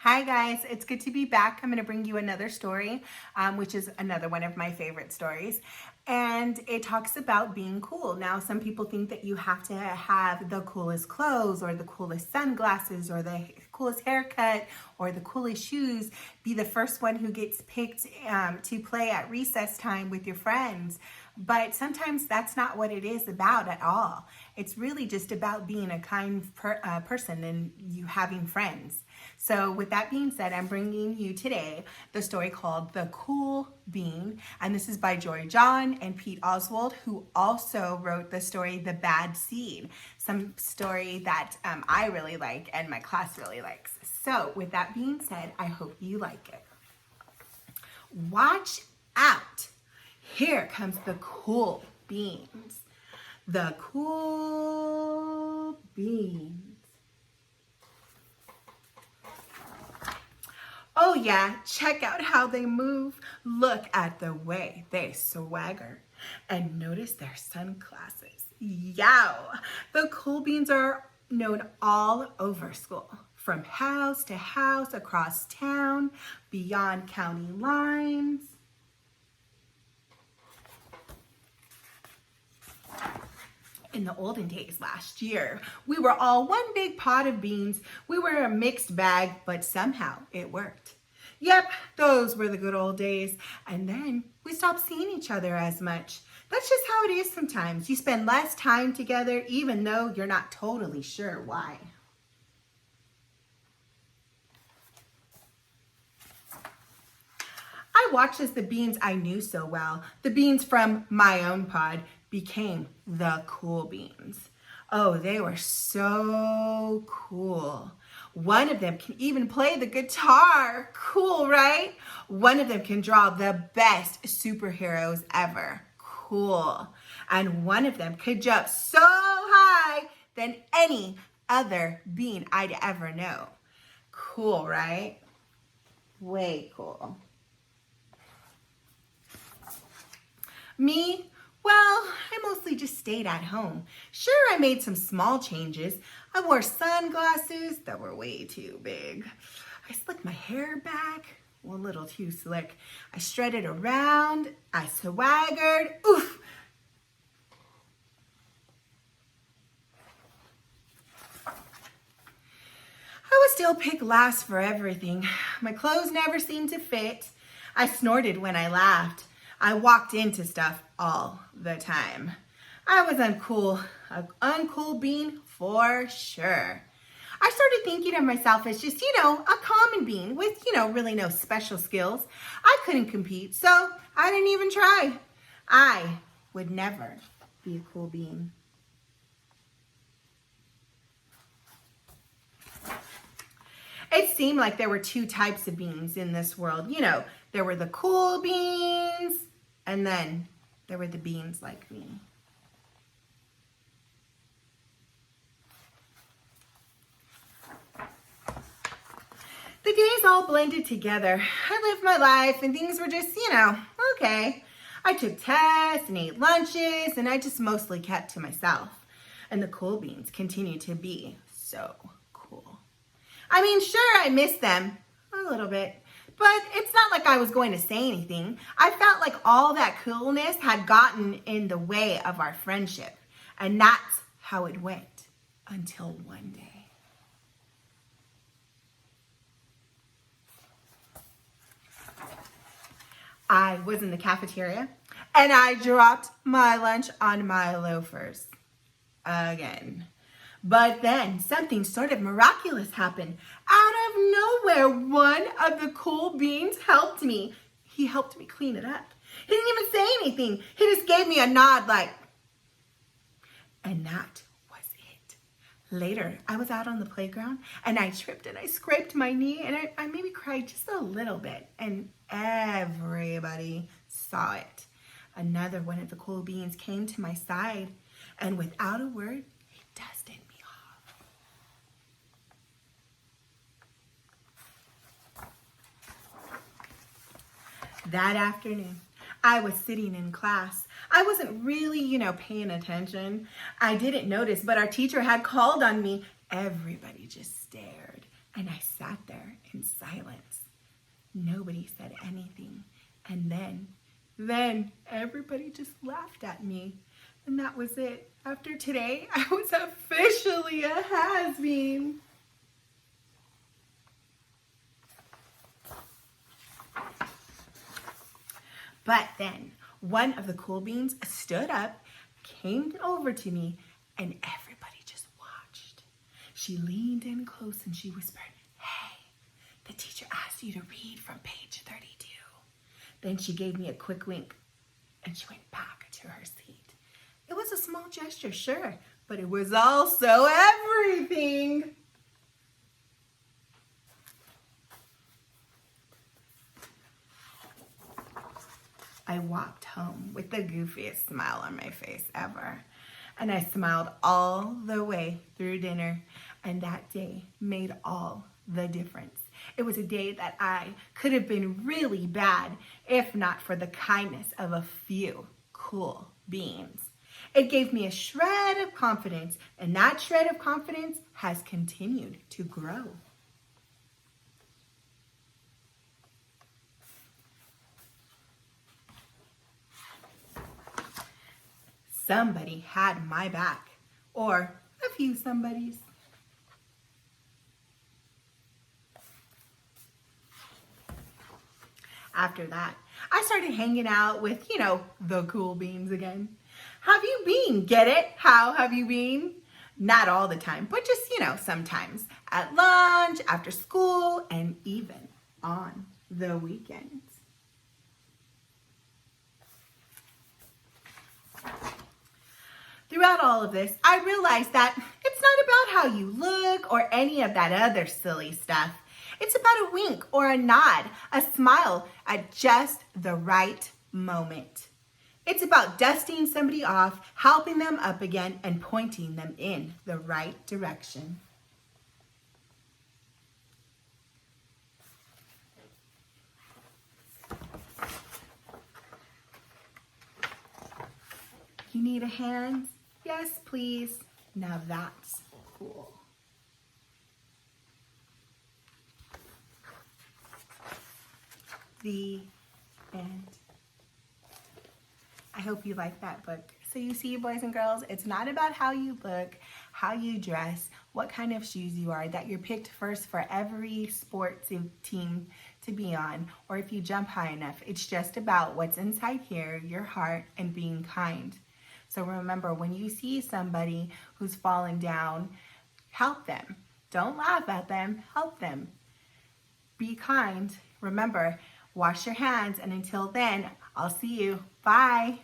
Hi guys, it's good to be back. I'm going to bring you another story, which is another one of my favorite stories. And it talks about being cool. Now, some people think that you have to have the coolest clothes or the coolest sunglasses or the coolest haircut or the coolest shoes, be the first one who gets picked to play at recess time with your friends. But sometimes that's not what it is about at all. It's really just about being a kind person and you having friends. So with that being said, I'm bringing you today the story called The Cool Bean. And this is by Joy John and Pete Oswald, who also wrote the story The Bad Seed, some story that I really like and my class really likes. So with that being said, I hope you like it. Watch out. Here comes the cool beans. The cool beans. Oh yeah, check out how they move. Look at the way they swagger. And notice their sunglasses. Yow! The cool beans are known all over school. From house to house, across town, beyond county lines. In the olden days last year, we were all one big pot of beans. We were a mixed bag, but somehow it worked. Yep, those were the good old days. And then we stopped seeing each other as much. That's just how it is sometimes. You spend less time together, even though you're not totally sure why. I watched as the beans I knew so well, the beans from my own pod, became the cool beans. Oh, they were so cool. One of them can even play the guitar. Cool, right? One of them can draw the best superheroes ever. Cool. And one of them could jump so high than any other bean I'd ever know. Cool, right? Way cool. Me? Well, I mostly just stayed at home. Sure, I made some small changes. I wore sunglasses that were way too big. I slicked my hair back, a little too slick. I strutted around. I swaggered. Oof! I would still pick last for everything. My clothes never seemed to fit. I snorted when I laughed. I walked into stuff all the time. I was uncool, an uncool bean for sure. I started thinking of myself as just, a common bean with, really no special skills. I couldn't compete, so I didn't even try. I would never be a cool bean. It seemed like there were two types of beans in this world. There were the cool beans, and then there were the beans like me. The days all blended together. I lived my life and things were just, okay. I took tests and ate lunches and I just mostly kept to myself. And the cool beans continued to be so cool. I mean, sure, I miss them a little bit. But it's not like I was going to say anything. I felt like all that coolness had gotten in the way of our friendship. And that's how it went until one day. I was in the cafeteria and I dropped my lunch on my loafers again. But then something sort of miraculous happened. Out of nowhere, one of the cool beans helped me. He helped me clean it up. He didn't even say anything. He just gave me a nod like, and that was it. Later, I was out on the playground and I tripped and I scraped my knee and I maybe cried just a little bit and everybody saw it. Another one of the cool beans came to my side and without a word, he dusted me off. That afternoon, I was sitting in class. I wasn't really, paying attention. I didn't notice, but our teacher had called on me. Everybody just stared And I sat there in silence. Nobody said anything. And then everybody just laughed at me. And that was it. After today, I was officially a has-been. But then one of the cool beans stood up, came over to me, and everybody just watched. She leaned in close and she whispered, "Hey, the teacher asked you to read from page 32. Then she gave me a quick wink and she went back to her seat. It was a small gesture, sure, but it was also everything. I walked home with the goofiest smile on my face ever. And I smiled all the way through dinner. And that day made all the difference. It was a day that I could have been really bad if not for the kindness of a few cool beans. It gave me a shred of confidence, and that shred of confidence has continued to grow. Somebody had my back, or a few somebodies. After that, I started hanging out with, the cool beans again. Have you been? Get it? How have you been? Not all the time, but just, sometimes. At lunch, after school, and even on the weekends. Throughout all of this, I realized that it's not about how you look or any of that other silly stuff. It's about a wink or a nod, a smile at just the right moment. It's about dusting somebody off, helping them up again, and pointing them in the right direction. You need a hand? Yes, please. Now that's cool. The end. I hope you like that book. So you see, boys and girls, it's not about how you look, how you dress, what kind of shoes you are, that you're picked first for every sports team to be on, or if you jump high enough. It's just about what's inside here, your heart, and being kind. So remember, when you see somebody who's falling down, help them. Don't laugh at them, help them. Be kind. Remember, wash your hands, and until then, I'll see you. Bye.